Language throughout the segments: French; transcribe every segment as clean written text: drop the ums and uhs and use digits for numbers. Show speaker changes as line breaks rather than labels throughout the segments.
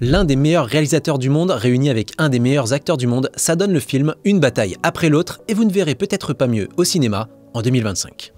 L'un des meilleurs réalisateurs du monde réuni avec un des meilleurs acteurs du monde, ça donne le film une bataille après l'autre et vous ne verrez peut-être pas mieux au cinéma en 2025.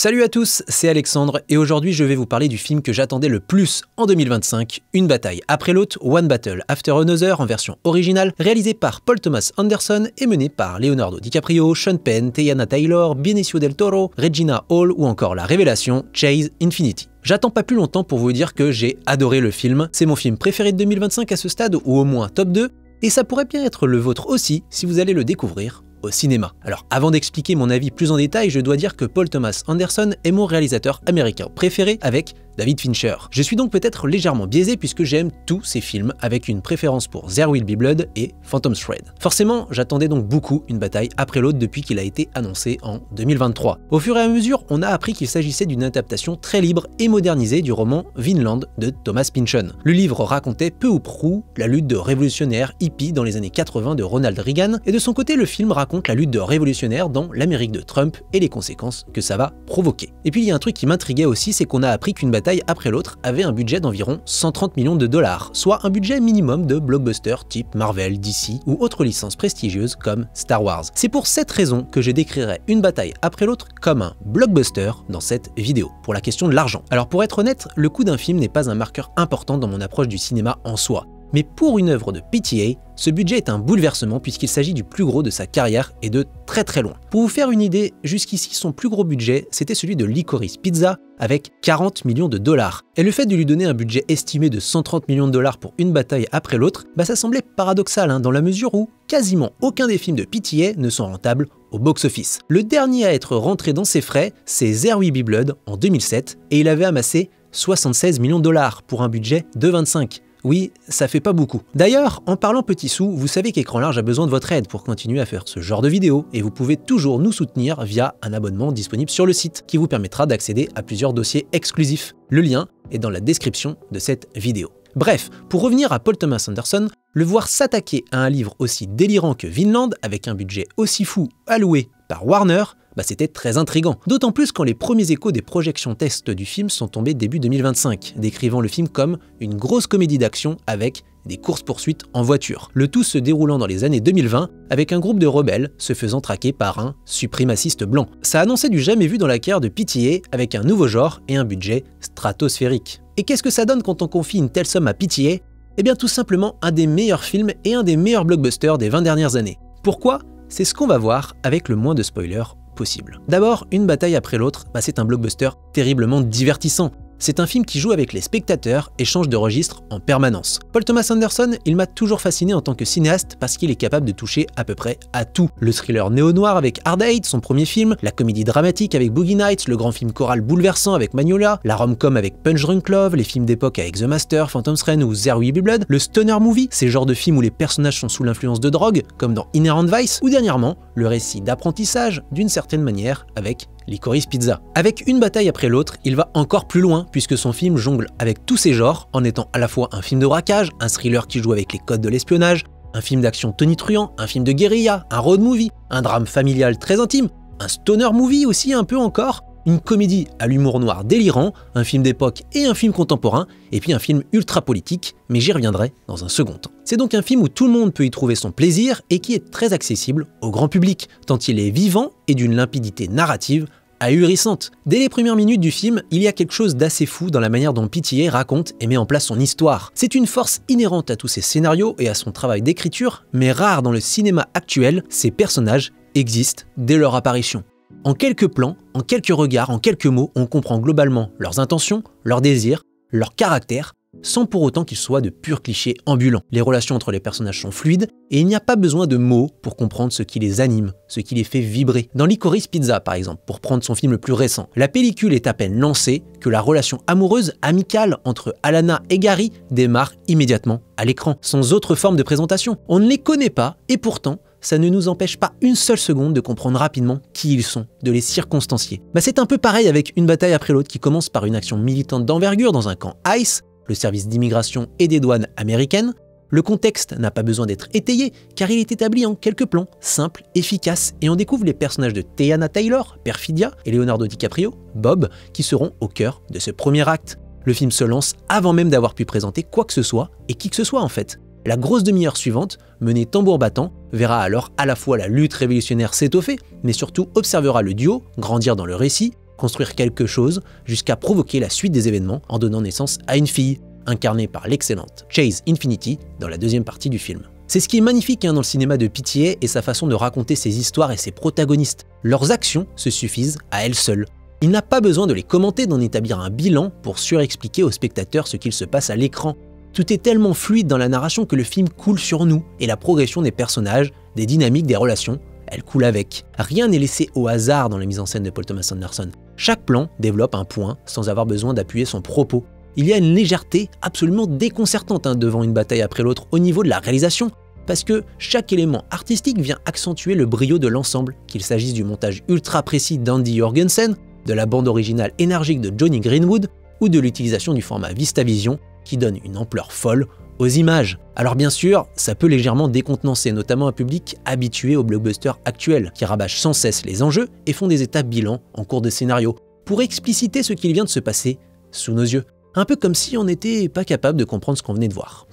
Salut à tous, c'est Alexandre et aujourd'hui je vais vous parler du film que j'attendais le plus en 2025, une bataille après l'autre, One Battle After Another en version originale, réalisé par Paul Thomas Anderson et mené par Leonardo DiCaprio, Sean Penn, Teyana Taylor, Benicio del Toro, Regina Hall ou encore la révélation Chase Infinity. J'attends pas plus longtemps pour vous dire que j'ai adoré le film, c'est mon film préféré de 2025 à ce stade ou au moins top 2 et ça pourrait bien être le vôtre aussi si vous allez le découvrir au cinéma. Alors avant d'expliquer mon avis plus en détail, je dois dire que Paul Thomas Anderson est mon réalisateur américain préféré avec David Fincher. Je suis donc peut-être légèrement biaisé puisque j'aime tous ces films avec une préférence pour There Will Be Blood et Phantom Thread. Forcément, j'attendais donc beaucoup une bataille après l'autre depuis qu'il a été annoncé en 2023. Au fur et à mesure, on a appris qu'il s'agissait d'une adaptation très libre et modernisée du roman Vinland de Thomas Pynchon. Le livre racontait peu ou prou la lutte de révolutionnaires hippies dans les années 80 de Ronald Reagan et de son côté, le film raconte la lutte de révolutionnaires dans l'Amérique de Trump et les conséquences que ça va provoquer. Et puis il y a un truc qui m'intriguait aussi, c'est qu'on a appris qu'une bataille après l'autre avait un budget d'environ 130 millions de dollars, soit un budget minimum de blockbuster type Marvel, DC ou autres licences prestigieuses comme Star Wars. C'est pour cette raison que je décrirai une bataille après l'autre comme un blockbuster dans cette vidéo, pour la question de l'argent. Alors pour être honnête, le coût d'un film n'est pas un marqueur important dans mon approche du cinéma en soi. Mais pour une œuvre de PTA, ce budget est un bouleversement puisqu'il s'agit du plus gros de sa carrière et de très très loin. Pour vous faire une idée, jusqu'ici son plus gros budget c'était celui de Licorice Pizza avec 40 millions de dollars. Et le fait de lui donner un budget estimé de 130 millions de dollars pour une bataille après l'autre, ça semblait paradoxal dans la mesure où quasiment aucun des films de PTA ne sont rentables au box-office. Le dernier à être rentré dans ses frais, c'est There Will Be Blood en 2007 et il avait amassé 76 millions de dollars pour un budget de 25. Oui, ça fait pas beaucoup. D'ailleurs, en parlant petits sous, vous savez qu'Écran Large a besoin de votre aide pour continuer à faire ce genre de vidéos et vous pouvez toujours nous soutenir via un abonnement disponible sur le site qui vous permettra d'accéder à plusieurs dossiers exclusifs. Le lien est dans la description de cette vidéo. Bref, pour revenir à Paul Thomas Anderson, le voir s'attaquer à un livre aussi délirant que Vinland avec un budget aussi fou alloué par Warner, c'était très intriguant. D'autant plus quand les premiers échos des projections tests du film sont tombés début 2025, décrivant le film comme une grosse comédie d'action avec des courses-poursuites en voiture. Le tout se déroulant dans les années 2020 avec un groupe de rebelles se faisant traquer par un suprémaciste blanc. Ça annonçait du jamais vu dans la carrière de PTA avec un nouveau genre et un budget stratosphérique. Et qu'est-ce que ça donne quand on confie une telle somme à PTA? Eh bien tout simplement un des meilleurs films et un des meilleurs blockbusters des 20 dernières années. Pourquoi? C'est ce qu'on va voir avec le moins de spoilers possible. D'abord, une bataille après l'autre, c'est un blockbuster terriblement divertissant. C'est un film qui joue avec les spectateurs et change de registre en permanence. Paul Thomas Anderson, il m'a toujours fasciné en tant que cinéaste parce qu'il est capable de toucher à peu près à tout. Le thriller néo-noir avec Hard Eight, son premier film, la comédie dramatique avec Boogie Nights, le grand film choral bouleversant avec Magnolia, la rom-com avec Punch Drunk Love, les films d'époque avec The Master, Phantom Thread ou There Will Be Blood, le stoner movie, ces genres de films où les personnages sont sous l'influence de drogue, comme dans Inherent Vice, ou dernièrement, le récit d'apprentissage d'une certaine manière avec Licorice Pizza. Avec une bataille après l'autre, il va encore plus loin puisque son film jongle avec tous ces genres en étant à la fois un film de braquage, un thriller qui joue avec les codes de l'espionnage, un film d'action tonitruant, un film de guérilla, un road movie, un drame familial très intime, un stoner movie aussi un peu encore, une comédie à l'humour noir délirant, un film d'époque et un film contemporain, et puis un film ultra politique, mais j'y reviendrai dans un second temps. C'est donc un film où tout le monde peut y trouver son plaisir et qui est très accessible au grand public, tant il est vivant et d'une limpidité narrative ahurissante. Dès les premières minutes du film, il y a quelque chose d'assez fou dans la manière dont PTA raconte et met en place son histoire. C'est une force inhérente à tous ses scénarios et à son travail d'écriture, mais rare dans le cinéma actuel, ces personnages existent dès leur apparition. En quelques plans, en quelques regards, en quelques mots, on comprend globalement leurs intentions, leurs désirs, leur caractère, sans pour autant qu'ils soient de purs clichés ambulants. Les relations entre les personnages sont fluides et il n'y a pas besoin de mots pour comprendre ce qui les anime, ce qui les fait vibrer. Dans Licorice Pizza par exemple, pour prendre son film le plus récent, la pellicule est à peine lancée que la relation amoureuse amicale entre Alana et Gary démarre immédiatement à l'écran, sans autre forme de présentation. On ne les connaît pas et pourtant, ça ne nous empêche pas une seule seconde de comprendre rapidement qui ils sont, de les circonstancier. C'est un peu pareil avec une bataille après l'autre qui commence par une action militante d'envergure dans un camp ICE, le service d'immigration et des douanes américaines, Le contexte n'a pas besoin d'être étayé car il est établi en quelques plans, simples, efficaces, et on découvre les personnages de Teyana Taylor, Perfidia, et Leonardo DiCaprio, Bob, qui seront au cœur de ce premier acte. Le film se lance avant même d'avoir pu présenter quoi que ce soit, et qui que ce soit en fait. La grosse demi-heure suivante, menée tambour battant, verra alors à la fois la lutte révolutionnaire s'étoffer, mais surtout observera le duo grandir dans le récit, construire quelque chose, jusqu'à provoquer la suite des événements en donnant naissance à une fille, incarnée par l'excellente Chase Infinity dans la deuxième partie du film. C'est ce qui est magnifique dans le cinéma de PTA et sa façon de raconter ses histoires et ses protagonistes. Leurs actions se suffisent à elles seules. Il n'a pas besoin de les commenter, d'en établir un bilan pour surexpliquer aux spectateurs ce qu'il se passe à l'écran. Tout est tellement fluide dans la narration que le film coule sur nous et la progression des personnages, des dynamiques, des relations, elle coule avec. Rien n'est laissé au hasard dans la mise en scène de Paul Thomas Anderson. Chaque plan développe un point sans avoir besoin d'appuyer son propos. Il y a une légèreté absolument déconcertante devant une bataille après l'autre au niveau de la réalisation, parce que chaque élément artistique vient accentuer le brio de l'ensemble, qu'il s'agisse du montage ultra précis d'Andy Jorgensen, de la bande originale énergique de Johnny Greenwood, ou de l'utilisation du format VistaVision, qui donne une ampleur folle aux images. Alors bien sûr, ça peut légèrement décontenancer, notamment un public habitué aux blockbusters actuels, qui rabâchent sans cesse les enjeux et font des étapes bilan en cours de scénario, pour expliciter ce qu'il vient de se passer sous nos yeux. Un peu comme si on n'était pas capable de comprendre ce qu'on venait de voir.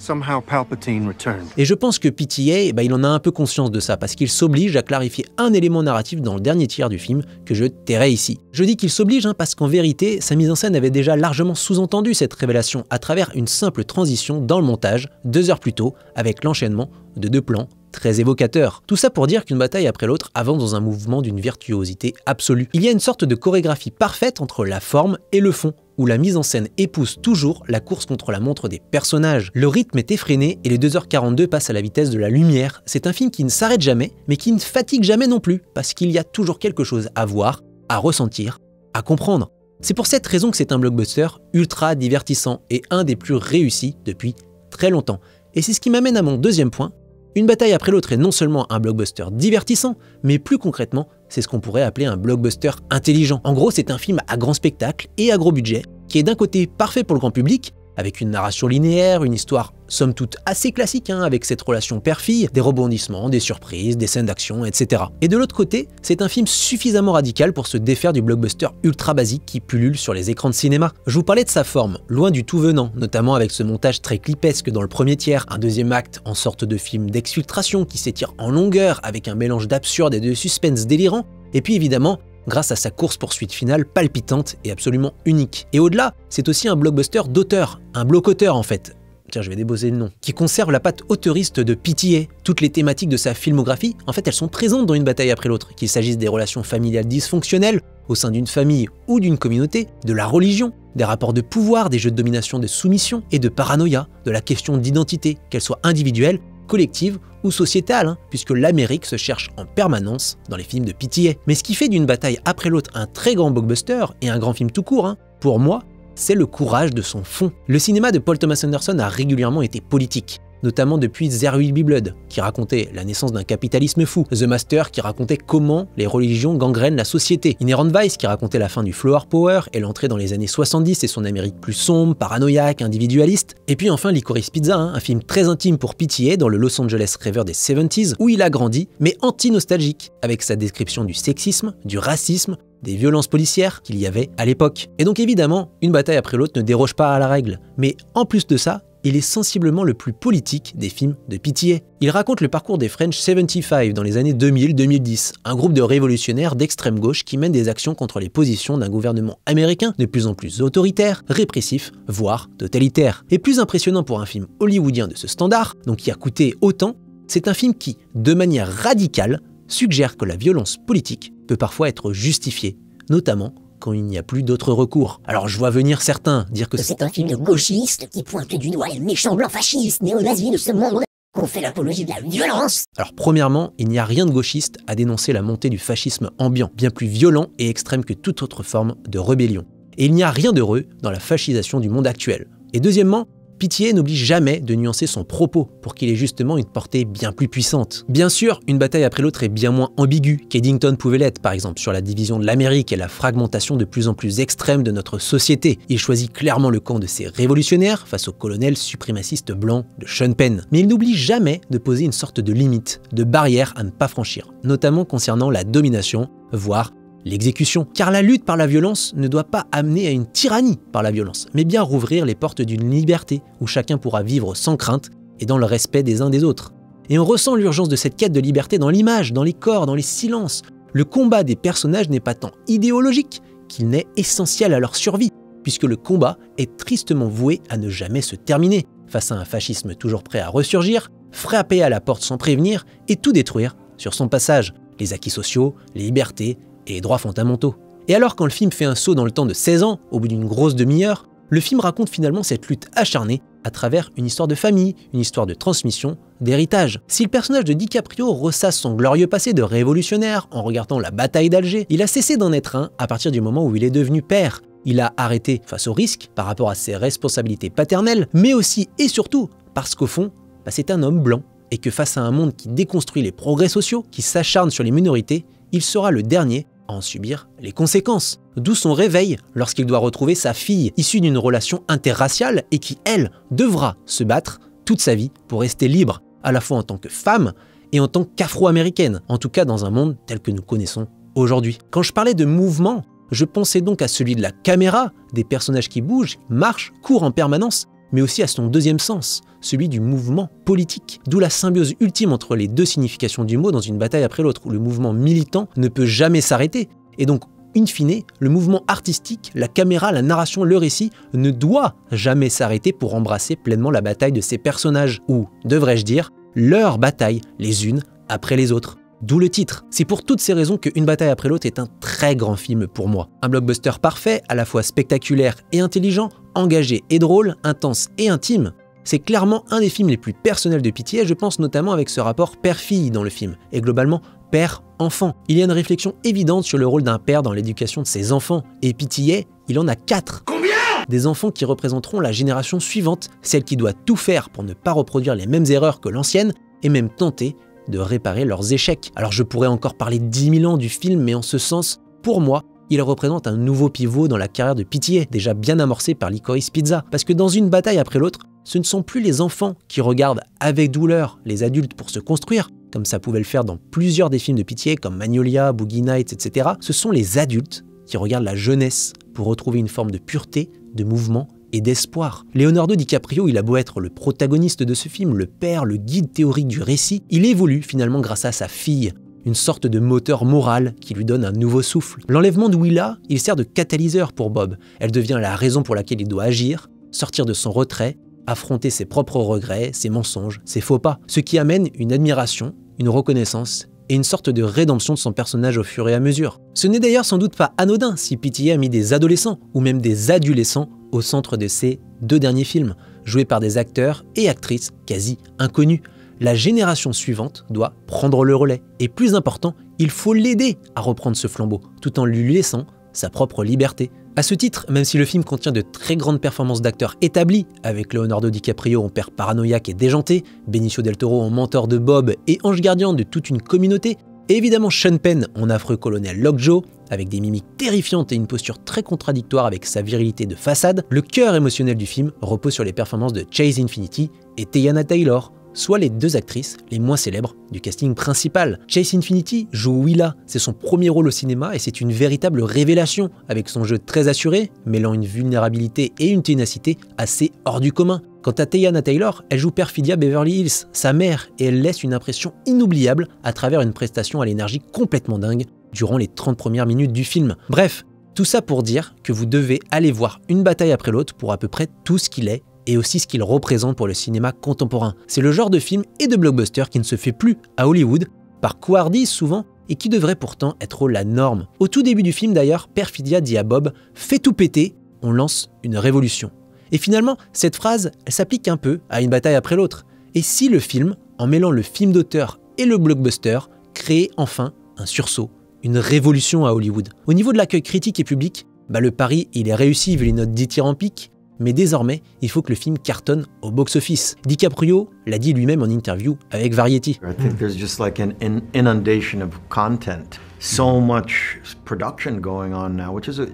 Et je pense que PTA, il en a un peu conscience de ça, parce qu'il s'oblige à clarifier un élément narratif dans le dernier tiers du film que je tairai ici. Je dis qu'il s'oblige parce qu'en vérité, sa mise en scène avait déjà largement sous-entendu cette révélation à travers une simple transition dans le montage, 2 heures plus tôt, avec l'enchaînement de 2 plans très évocateurs. Tout ça pour dire qu'une bataille après l'autre avance dans un mouvement d'une virtuosité absolue. Il y a une sorte de chorégraphie parfaite entre la forme et le fond, où la mise en scène épouse toujours la course contre la montre des personnages. Le rythme est effréné et les 2h42 passent à la vitesse de la lumière. C'est un film qui ne s'arrête jamais, mais qui ne fatigue jamais non plus, parce qu'il y a toujours quelque chose à voir, à ressentir, à comprendre. C'est pour cette raison que c'est un blockbuster ultra divertissant et un des plus réussis depuis très longtemps. Et c'est ce qui m'amène à mon deuxième point. Une bataille après l'autre est non seulement un blockbuster divertissant, mais plus concrètement, c'est ce qu'on pourrait appeler un blockbuster intelligent. En gros, c'est un film à grand spectacle et à gros budget, qui est d'un côté parfait pour le grand public, avec une narration linéaire, une histoire somme toute assez classique, avec cette relation père-fille, des rebondissements, des surprises, des scènes d'action, etc. Et de l'autre côté, c'est un film suffisamment radical pour se défaire du blockbuster ultra basique qui pullule sur les écrans de cinéma. Je vous parlais de sa forme, loin du tout venant, notamment avec ce montage très clipesque dans le premier tiers, un deuxième acte en sorte de film d'exfiltration qui s'étire en longueur avec un mélange d'absurde et de suspense délirant, et puis évidemment, grâce à sa course-poursuite finale palpitante et absolument unique. Et au-delà, c'est aussi un blockbuster d'auteur, un bloc-auteur en fait. Tiens, je vais débosser le nom. Qui conserve la patte auteuriste de PTA. Toutes les thématiques de sa filmographie, en fait, elles sont présentes dans une bataille après l'autre, qu'il s'agisse des relations familiales dysfonctionnelles, au sein d'une famille ou d'une communauté, de la religion, des rapports de pouvoir, des jeux de domination, de soumission et de paranoïa, de la question d'identité, qu'elle soit individuelle, collective ou sociétale, puisque l'Amérique se cherche en permanence dans les films de PTA. Mais ce qui fait d'une bataille après l'autre un très grand blockbuster et un grand film tout court, pour moi, c'est le courage de son fond. Le cinéma de Paul Thomas Anderson a régulièrement été politique, notamment depuis There Will Be Blood, qui racontait la naissance d'un capitalisme fou, The Master, qui racontait comment les religions gangrènent la société, Inherent Vice, qui racontait la fin du Flower Power et l'entrée dans les années 70 et son Amérique plus sombre, paranoïaque, individualiste, et puis enfin Licorice Pizza, un film très intime pour PTA dans le Los Angeles rêveur des 70s, où il a grandi, mais anti-nostalgique, avec sa description du sexisme, du racisme, des violences policières qu'il y avait à l'époque. Et donc évidemment, une bataille après l'autre ne déroge pas à la règle, mais en plus de ça, il est sensiblement le plus politique des films de PTA. Il raconte le parcours des French 75 dans les années 2000-2010, un groupe de révolutionnaires d'extrême gauche qui mènent des actions contre les positions d'un gouvernement américain de plus en plus autoritaire, répressif, voire totalitaire. Et plus impressionnant pour un film hollywoodien de ce standard, donc qui a coûté autant, c'est un film qui, de manière radicale, suggère que la violence politique peut parfois être justifiée, notamment quand il n'y a plus d'autres recours. Alors je vois venir certains dire que
c'est un film de gauchiste qui pointe du doigt les méchants blancs fascistes néo-nazis de ce monde, qu'on fait l'apologie de la violence.
Alors premièrement, il n'y a rien de gauchiste à dénoncer la montée du fascisme ambiant, bien plus violent et extrême que toute autre forme de rébellion. Et il n'y a rien d'heureux dans la fascisation du monde actuel. Et deuxièmement, Pitié n'oublie jamais de nuancer son propos pour qu'il ait justement une portée bien plus puissante. Bien sûr, Une bataille après l'autre est bien moins ambiguë qu'Eddington pouvait l'être, par exemple, sur la division de l'Amérique et la fragmentation de plus en plus extrême de notre société. Il choisit clairement le camp de ces révolutionnaires face au colonel suprémaciste blanc de Sean Penn. Mais il n'oublie jamais de poser une sorte de limite, de barrière à ne pas franchir, notamment concernant la domination, voire l'exécution. Car la lutte par la violence ne doit pas amener à une tyrannie par la violence, mais bien rouvrir les portes d'une liberté où chacun pourra vivre sans crainte et dans le respect des uns des autres. Et on ressent l'urgence de cette quête de liberté dans l'image, dans les corps, dans les silences. Le combat des personnages n'est pas tant idéologique qu'il n'est essentiel à leur survie, puisque le combat est tristement voué à ne jamais se terminer, face à un fascisme toujours prêt à ressurgir, frapper à la porte sans prévenir et tout détruire sur son passage, les acquis sociaux, les libertés et les droits fondamentaux. Et alors quand le film fait un saut dans le temps de 16 ans, au bout d'une grosse demi-heure, le film raconte finalement cette lutte acharnée à travers une histoire de famille, une histoire de transmission, d'héritage. Si le personnage de DiCaprio ressasse son glorieux passé de révolutionnaire en regardant la bataille d'Alger, il a cessé d'en être un à partir du moment où il est devenu père. Il a arrêté face au risque par rapport à ses responsabilités paternelles, mais aussi et surtout parce qu'au fond, c'est un homme blanc et que face à un monde qui déconstruit les progrès sociaux, qui s'acharne sur les minorités, il sera le dernier à en subir les conséquences. D'où son réveil lorsqu'il doit retrouver sa fille, issue d'une relation interraciale et qui, elle, devra se battre toute sa vie pour rester libre, à la fois en tant que femme et en tant qu'afro-américaine, en tout cas dans un monde tel que nous connaissons aujourd'hui. Quand je parlais de mouvement, je pensais donc à celui de la caméra, des personnages qui bougent, marchent, courent en permanence, mais aussi à son deuxième sens, celui du mouvement politique. D'où la symbiose ultime entre les deux significations du mot dans une bataille après l'autre, où le mouvement militant ne peut jamais s'arrêter. Et donc, in fine, le mouvement artistique, la caméra, la narration, le récit ne doit jamais s'arrêter pour embrasser pleinement la bataille de ces personnages, ou, devrais-je dire, leur bataille, les unes après les autres. D'où le titre. C'est pour toutes ces raisons que Une bataille après l'autre est un très grand film pour moi. Un blockbuster parfait, à la fois spectaculaire et intelligent, engagé et drôle, intense et intime. C'est clairement un des films les plus personnels de Pitié, et je pense notamment avec ce rapport père-fille dans le film, et globalement père-enfant. Il y a une réflexion évidente sur le rôle d'un père dans l'éducation de ses enfants, et Pitié, il en a 4. Combien ? Des enfants qui représenteront la génération suivante, celle qui doit tout faire pour ne pas reproduire les mêmes erreurs que l'ancienne, et même tenter de réparer leurs échecs. Alors je pourrais encore parler 10 000 ans du film, mais en ce sens, pour moi, il représente un nouveau pivot dans la carrière de Pitié, déjà bien amorcé par Licorice Pizza. Parce que dans Une bataille après l'autre, ce ne sont plus les enfants qui regardent avec douleur les adultes pour se construire, comme ça pouvait le faire dans plusieurs des films de Pitié, comme Magnolia, Boogie Nights, etc. Ce sont les adultes qui regardent la jeunesse pour retrouver une forme de pureté, de mouvement et d'espoir. Leonardo DiCaprio, il a beau être le protagoniste de ce film, le père, le guide théorique du récit, il évolue finalement grâce à sa fille, une sorte de moteur moral qui lui donne un nouveau souffle. L'enlèvement de Willa, il sert de catalyseur pour Bob. Elle devient la raison pour laquelle il doit agir, sortir de son retrait, affronter ses propres regrets, ses mensonges, ses faux pas. Ce qui amène une admiration, une reconnaissance et une sorte de rédemption de son personnage au fur et à mesure. Ce n'est d'ailleurs sans doute pas anodin si Pitié a mis des adolescents ou même des adolescents au centre de ces 2 derniers films, joués par des acteurs et actrices quasi inconnus. La génération suivante doit prendre le relais. Et plus important, il faut l'aider à reprendre ce flambeau, tout en lui laissant sa propre liberté. À ce titre, même si le film contient de très grandes performances d'acteurs établis, avec Leonardo DiCaprio en père paranoïaque et déjanté, Benicio del Toro en mentor de Bob et ange gardien de toute une communauté, et évidemment Sean Penn en affreux colonel Lockjaw, avec des mimiques terrifiantes et une posture très contradictoire avec sa virilité de façade, le cœur émotionnel du film repose sur les performances de Chase Infinity et Teyana Taylor, soit les 2 actrices les moins célèbres du casting principal. Chase Infinity joue Willa, c'est son premier rôle au cinéma et c'est une véritable révélation, avec son jeu très assuré, mêlant une vulnérabilité et une ténacité assez hors du commun. Quant à Teyana Taylor, elle joue Perfidia Beverly Hills, sa mère, et elle laisse une impression inoubliable à travers une prestation à l'énergie complètement dingue durant les 30 premières minutes du film. Bref, tout ça pour dire que vous devez aller voir Une bataille après l'autre pour à peu près tout ce qu'il est, et aussi ce qu'il représente pour le cinéma contemporain. C'est le genre de film et de blockbuster qui ne se fait plus à Hollywood, par couardise souvent, et qui devrait pourtant être la norme. Au tout début du film d'ailleurs, Perfidia dit à Bob « Fais tout péter, on lance une révolution ». Et finalement, cette phrase, elle s'applique un peu à Une bataille après l'autre. Et si le film, en mêlant le film d'auteur et le blockbuster, créait enfin un sursaut, une révolution à Hollywood. Au niveau de l'accueil critique et public, le pari il est réussi vu les notes dithyrambiques. Mais désormais, il faut que le film cartonne au box-office. DiCaprio l'a dit lui-même en interview avec Variety.
I think there's just like an inundation of content. So much production going on now, which is a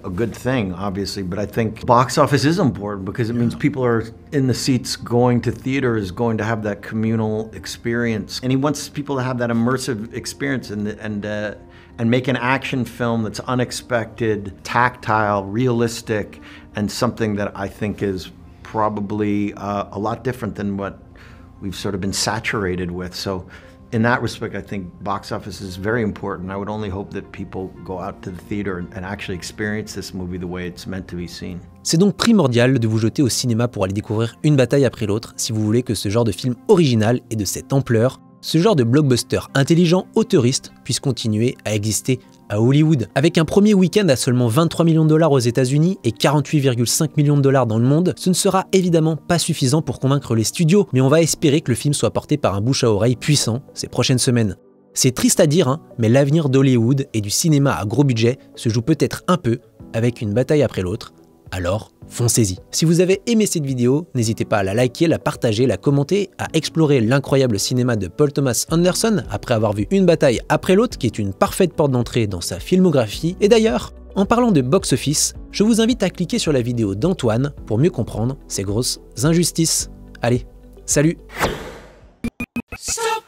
good thing, obviously. But I think box office is important because it means people are in the seats going to theaters, going to have that communal experience. And he wants people to have that immersive experience and make an action film that's unexpected, tactile, realistic, and something that I think is probably a lot different than what we've sort of been saturated with. So in that respect, I think box office is very important. I would only hope that people go out to the theater and actually experience this movie the way it's meant to be seen.
C'est donc primordial de vous jeter au cinéma pour aller découvrir une bataille après l'autre si vous voulez que ce genre de film original et de cette ampleur, ce genre de blockbuster intelligent auteuriste puisse continuer à exister à Hollywood. Avec un premier week-end à seulement 23 millions de dollars aux États-Unis et 48,5 millions de dollars dans le monde, ce ne sera évidemment pas suffisant pour convaincre les studios, mais on va espérer que le film soit porté par un bouche à oreille puissant ces prochaines semaines. C'est triste à dire, mais l'avenir d'Hollywood et du cinéma à gros budget se joue peut-être un peu avec une bataille après l'autre. Alors, foncez-y. Si vous avez aimé cette vidéo, n'hésitez pas à la liker, la partager, la commenter, à explorer l'incroyable cinéma de Paul Thomas Anderson après avoir vu une bataille après l'autre qui est une parfaite porte d'entrée dans sa filmographie. Et d'ailleurs, en parlant de box-office, je vous invite à cliquer sur la vidéo d'Antoine pour mieux comprendre ces grosses injustices. Allez, salut! Stop.